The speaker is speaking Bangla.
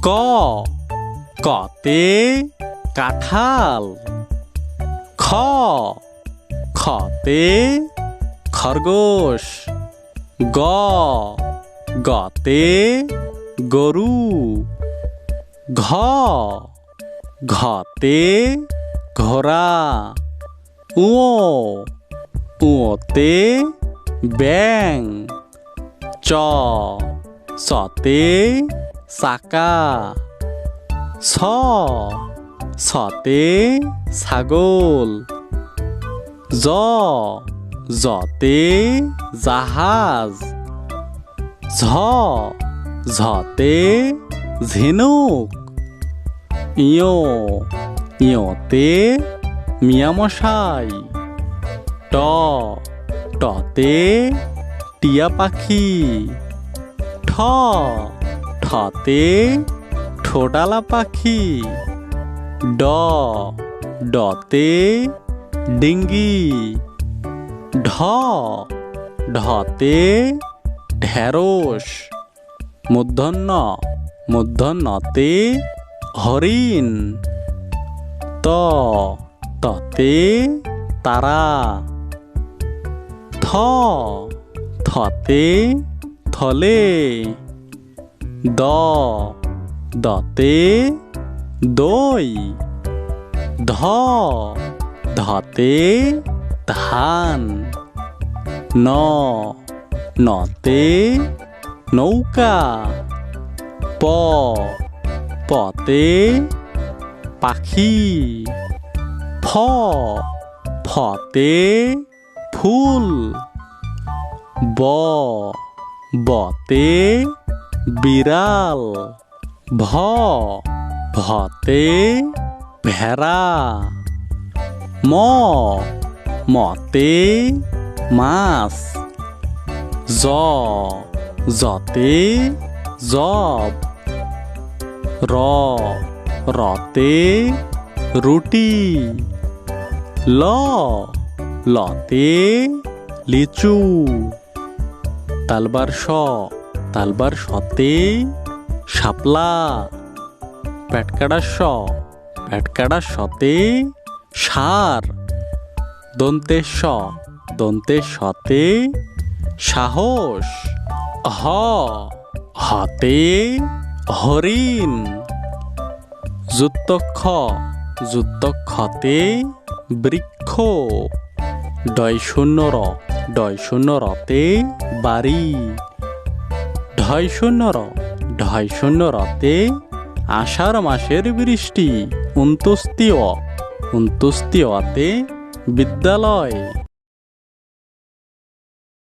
ক কতে কাঁঠাল। খ খতে খরগোশ। গ গতে গরু। ঘ ঘতে ঘোড়া। উ উতে ব্যাঙ। চ চতে চাকা। ছ ছতে ছাগল। জ জতে জাহাজ। ঝ ঝতে ঝিনুক। ইয় ইয়তে মিয়ামশাই। ট টতে টিয়া পাখি। ঠ ঠতে ঠোঁটালা পাখি। ড ডতে ডিঙ্গি। ঢ ঢতে ঢেঁড়স। মূর্ধন্য মূর্ধন্যতে হরিণ। ত ততে তারা। থ থতে থলে। দ দতে দই। ধ ধতে ধান। ন নতে নৌকা। প পতে পাখি। ফ ফতে ফুল। ব বতে বিড়াল। ভ ভতে ভেড়া। ম মতে মাছ। জ জতে জব। র রতে রুটি। ল লতে লিচু। তালবার সতে শাপলা। পেটকাটা সতে ষাঁড়। দন্তের সতে সাহস। হ হতে হরিণ। যুক্তক্ষতে বৃক্ষ। ডয় শূন্য রতে বাড়ি। ঢয় শূন্য রতে আষাঢ় মাসের বৃষ্টি। অন্ত্যেষ্টিয়তে বিদ্যালয়।